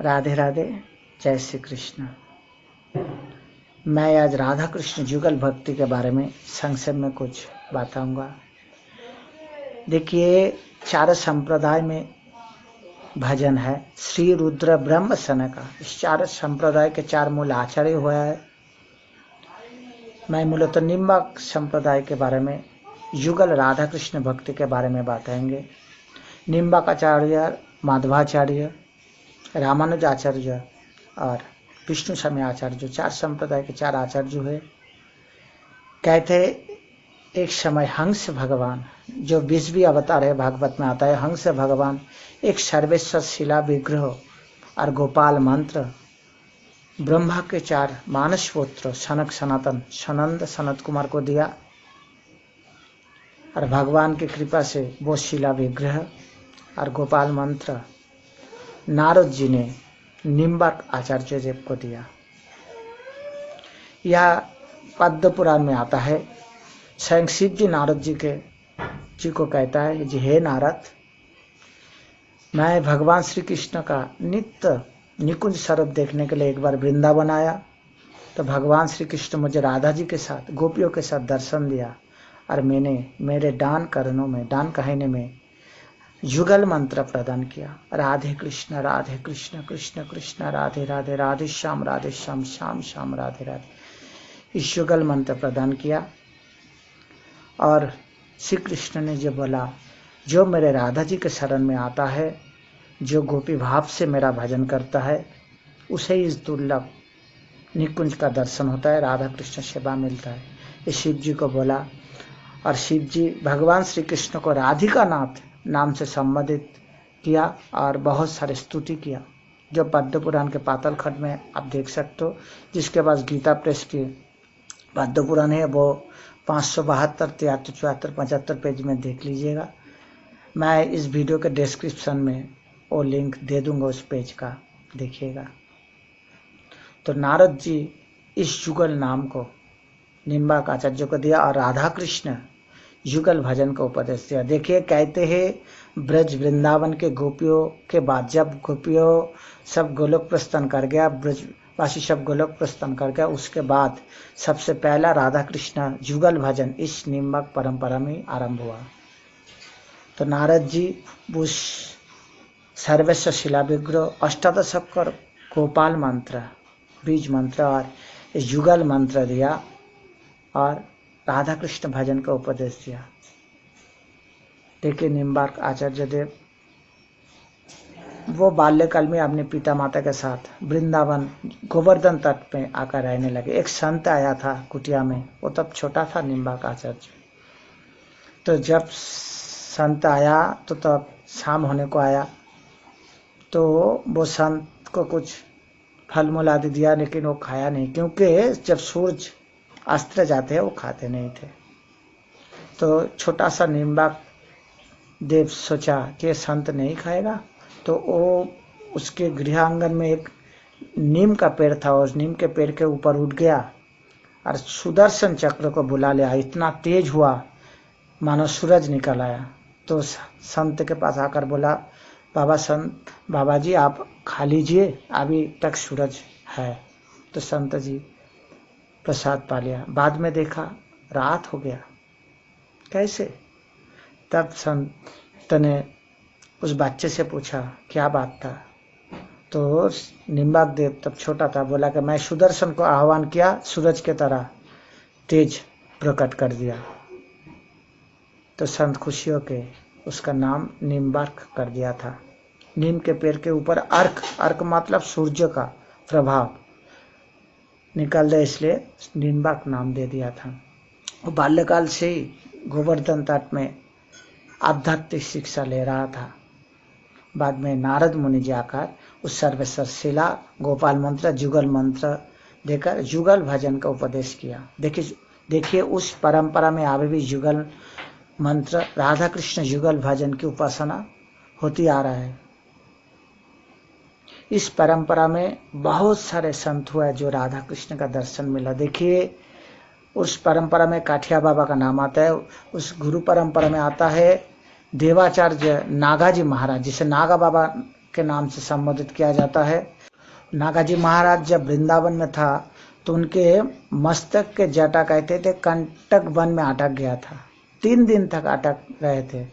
राधे राधे, जय श्री कृष्ण। मैं आज राधा कृष्ण जुगल भक्ति के बारे में संक्षेप में कुछ बताऊंगा। देखिए, चार संप्रदाय में भजन है। श्री रुद्र ब्रह्म सनका, इस चार संप्रदाय के चार मूल आचार्य हुआ है। मैं मूलतः निम्बक संप्रदाय के बारे में, युगल राधा कृष्ण भक्ति के बारे में बताएंगे। निम्बक आचार्य, माधवाचार्य, रामानुजाचार्य और विष्णु समय आचार्य, जो चार संप्रदाय के चार आचार्य हुए। कहते एक समय हंस भगवान, जो 20वीं अवतार है, भागवत में आता है, हंस भगवान एक सर्वेश्वर शिला विग्रह और गोपाल मंत्र ब्रह्मा के चार मानस पुत्र सनक सनातन सनंद सनत कुमार को दिया और भगवान की कृपा से वो शिला विग्रह और गोपाल मंत्र नारद जी ने निम्बक आचार्य देव को दिया। यह पद्म पुराण में आता है। स्वयं शिव जी नारद जी को कहता है, जी हे नारद, मैं भगवान श्री कृष्ण का नित्य निकुंज स्वरूप देखने के लिए एक बार वृंदावन आया, तो भगवान श्री कृष्ण मुझे राधा जी के साथ गोपियों के साथ दर्शन दिया और मैंने मेरे दान करनों में, दान कहने में युगल मंत्र प्रदान किया। राधे कृष्ण कृष्ण कृष्ण राधे राधे, राधे श्याम श्याम श्याम राधे राधे, इस युगल मंत्र प्रदान किया। और श्री कृष्ण ने जो बोला, जो मेरे राधा जी के शरण में आता है, जो गोपी भाव से मेरा भजन करता है, उसे इस दुर्लभ निकुंज का दर्शन होता है, राधा कृष्ण सेवा मिलता है। ये शिव जी को बोला और शिव जी भगवान श्री कृष्ण को राधिका नाथ नाम से संबोधित किया और बहुत सारे स्तुति किया, जो पद्म पुराण के पाताल खंड में आप देख सकते हो। जिसके पास गीता प्रेस की पद्म पुराण है, वो 572, 73, 74, 75 पेज में देख लीजिएगा। मैं इस वीडियो के डिस्क्रिप्शन में वो लिंक दे दूंगा, उस पेज का देखिएगा। तो नारद जी इस युगल नाम को निम्बक आचार्य को दिया और राधा कृष्ण युगल भजन का उपदेश दिया। देखिए, कहते हैं ब्रज वृंदावन के गोपियों के बाद, जब गोपियों सब गोलोक प्रस्थान कर गया, ब्रजवासी सब गोलोक प्रस्थान कर गया, उसके बाद सबसे पहला राधा कृष्ण युगल भजन इस निम्बक परंपरा में आरंभ हुआ। तो नारद जी उस सर्वेश्वर शिला विग्रह, अष्टादश अक्षर गोपाल मंत्र, बीज मंत्र और युगल मंत्र दिया और राधा कृष्ण भजन का उपदेश दिया। देखिए, निम्बक आचार्य देव वो बाल्यकाल में अपने पिता माता के साथ वृंदावन गोवर्धन तट में आकर रहने लगे। एक संत आया था कुटिया में, वो तब छोटा था निम्बक आचार्य। तो जब संत आया तो तब शाम होने को आया, तो वो संत को कुछ फल मूल आदि दिया, लेकिन वो खाया नहीं, क्योंकि जब सूरज अस्त्र जाते हैं वो खाते नहीं थे। तो छोटा सा निम्बक देव सोचा कि संत नहीं खाएगा, तो वो उसके गृह आंगन में एक नीम का पेड़ था, उस नीम के पेड़ के ऊपर उठ गया और सुदर्शन चक्र को बुला लिया। इतना तेज हुआ मानो सूरज निकल आया। तो संत के पास आकर बोला, बाबा जी आप खा लीजिए, अभी तक सूरज है। तो संत जी प्रसाद पा लिया। बाद में देखा रात हो गया, कैसे? तब संत ने उस बच्चे से पूछा क्या बात था। तो निम्बक देव तब छोटा था, बोला कि मैं सुदर्शन को आह्वान किया, सूरज के तरह तेज प्रकट कर दिया। तो संत खुशी होके उसका नाम निम्बक कर दिया था। नीम के पेड़ के ऊपर अर्क मतलब सूर्य का प्रभाव निकल रहा, इसलिए निम्बक नाम दे दिया था। वो बाल्यकाल से ही गोवर्धन तट में आध्यात्मिक शिक्षा ले रहा था। बाद में नारद मुनि जाकर उस सर्वेश्वर शिला गोपाल मंत्र जुगल मंत्र देकर जुगल भजन का उपदेश किया। देखिए उस परंपरा में अभी भी जुगल मंत्र, राधा कृष्ण जुगल भजन की उपासना होती आ रहा है। इस परंपरा में बहुत सारे संत हुए जो राधा कृष्ण का दर्शन मिला। देखिए, उस परंपरा में काठिया बाबा का नाम आता है। उस गुरु परंपरा में आता है देवाचार्य नागाजी महाराज, जिसे नागा बाबा के नाम से संबोधित किया जाता है। नागाजी महाराज जब वृंदावन में था तो उनके मस्तक के जटा कहते थे कंटक वन में अटक गया था। 3 दिन तक अटक रहे थे,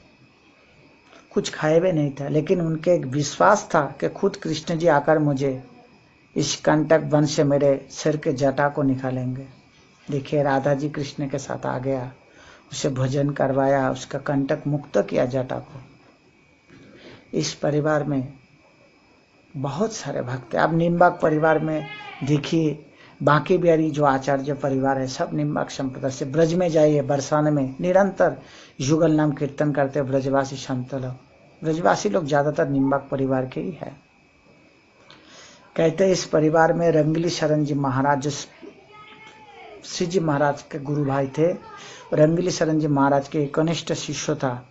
कुछ खाए भी नहीं था, लेकिन उनके एक विश्वास था कि खुद कृष्ण जी आकर मुझे इस कंटक वन से मेरे सिर के जटा को निकालेंगे। देखिए राधा जी कृष्ण के साथ आ गया, उसे भोजन करवाया, उसका कंटक मुक्त किया जटा को। इस परिवार में बहुत सारे भक्त हैं। अब निम्बाक परिवार में देखिए बांके बिहारी जो आचार्य परिवार है सब निम्बाक संप्रदाय से। ब्रज में जाइए, बरसाने में निरंतर युगल नाम कीर्तन करते ब्रजवासी संत लोग। ब्रजवासी लोग ज्यादातर निम्बाक परिवार के ही है। कहते हैं इस परिवार में रंगली शरण जी महाराज जो श्री जी महाराज के गुरु भाई थे, रंगली शरण जी महाराज के कनिष्ठ शिष्य था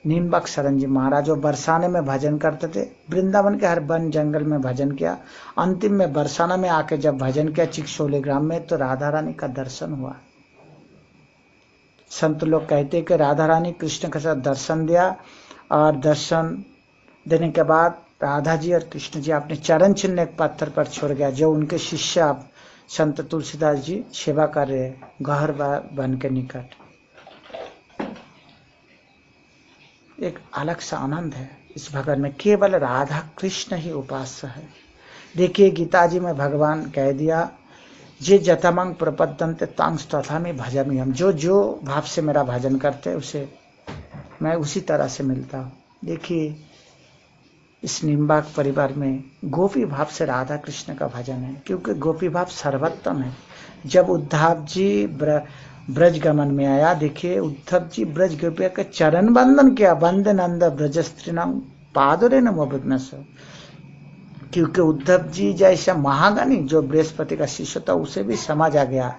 निम्बाक शरण जी महाराज। वो बरसाने में भजन करते थे, वृंदावन के हर वन जंगल में भजन किया। अंतिम में बरसाना में आके जब भजन किया चिकशोली ग्राम में, तो राधा रानी का दर्शन हुआ। संत लोग कहते कि राधा रानी कृष्ण के साथ दर्शन दिया, और दर्शन देने के बाद राधा जी और कृष्ण जी अपने चरण चिन्ह एक पत्थर पर छोड़ गया, जो उनके शिष्य अब संत तुलसीदास जी सेवा कर रहे गहर वन के निकट। एक अलग सा आनंद है इस भगवान में, केवल राधा कृष्ण ही उपास्य है। देखिए गीता जी में भगवान कह दिया, जे जतमंग प्रपद्यन्ते तांग तथा में भजामि हम। जो भाव से मेरा भजन करते उसे मैं उसी तरह से मिलता हूँ। देखिए इस निम्बाक परिवार में गोपी भाव से राधा कृष्ण का भजन है, क्योंकि गोपी भाव सर्वोत्तम है। जब उद्धव जी ब्रज गमन में आया, देखिए उद्धव जी ब्रज गोपिया के चरण बंदन किया, वंदे नंद ब्रज स्त्रीणाम पादुरे नमो विघ्नेश। क्योंकि उद्धव जी जैसा महागणी जो बृहस्पति का शिष्य था, उसे भी समझ आ गया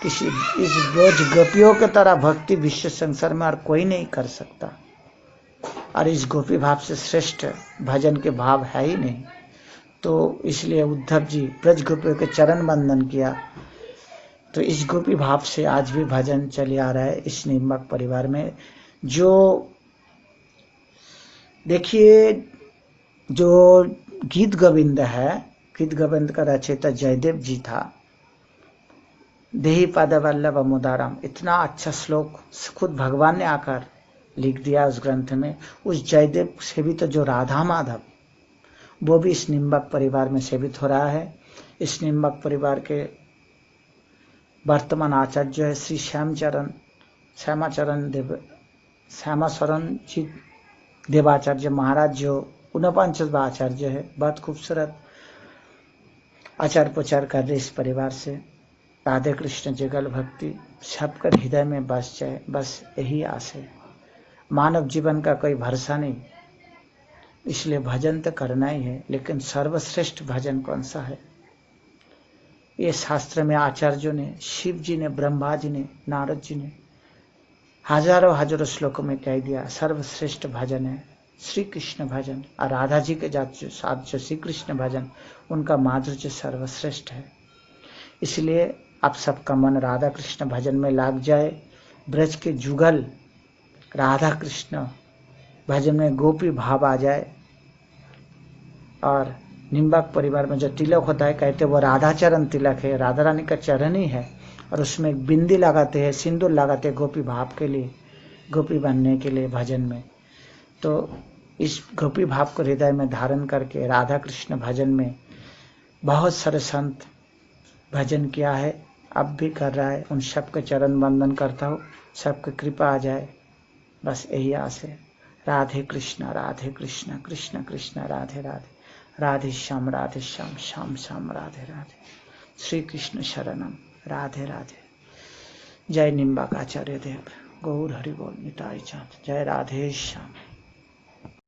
किसी इस ब्रज गोपियों की तरह भक्ति विश्व संसार में और कोई नहीं कर सकता, और इस गोपी भाव से श्रेष्ठ भजन के भाव है ही नहीं। तो इसलिए उद्धव जी ब्रज गोपियों के चरण बंदन किया। तो इस गोपी भाव से आज भी भजन चले आ रहा है इस निम्बाक परिवार में। जो देखिए जो गीत गोविंद है, गीत गोविंद का रचयिता जयदेव जी था। देहि पद वल्लभ मुदारम, इतना अच्छा श्लोक खुद भगवान ने आकर लिख दिया उस ग्रंथ में। उस जयदेव सेवित जो राधा माधव, वो भी इस निम्बाक परिवार में सेवित हो रहा है। इस निम्बाक परिवार के वर्तमान आचार्य जो है श्री श्यामाचरण जी देवाचार्य महाराज, जो 49वां आचार्य है। बहुत खूबसूरत आचार प्रचार कर रहे इस परिवार से। राधे कृष्ण जुगल भक्ति सबका हृदय में बस जाए, बस यही आस है। मानव जीवन का कोई भरोसा नहीं, इसलिए भजन तो करना ही है, लेकिन सर्वश्रेष्ठ भजन कौन सा है? ये शास्त्र में आचार्यों ने, शिव जी ने, ब्रह्मा जी ने, नारद जी ने हजारों श्लोकों में कह दिया, सर्वश्रेष्ठ भजन है श्री कृष्ण भजन। और राधा जी के साथ जो श्री कृष्ण भजन, उनका माधुर्य सर्वश्रेष्ठ है। इसलिए आप सबका मन राधा कृष्ण भजन में लाग जाए। ब्रज के जुगल राधा कृष्ण भजन में गोपी भाव आ जाए। और निम्बाक परिवार में जो तिलक होता है, कहते वो राधा चरण तिलक है, राधा रानी का चरण ही है। और उसमें एक बिंदी लगाते हैं, सिंदूर लगाते हैं गोपी भाव के लिए, गोपी बनने के लिए भजन में। तो इस गोपी भाव को हृदय में धारण करके राधा कृष्ण भजन में बहुत सारे संत भजन किया है, अब भी कर रहा है। उन सबके चरण वंदन करता हूँ, सबकी कृपा आ जाए, बस यही आस है। राधे कृष्ण कृष्ण कृष्ण राधे राधे, राधे श्याम श्याम श्याम राधे राधे। श्री कृष्ण शरणम, राधे राधे। जय निम्बाक आचार्य देव, गौर हरि बोल, निताई चाँद। जय राधे श्याम।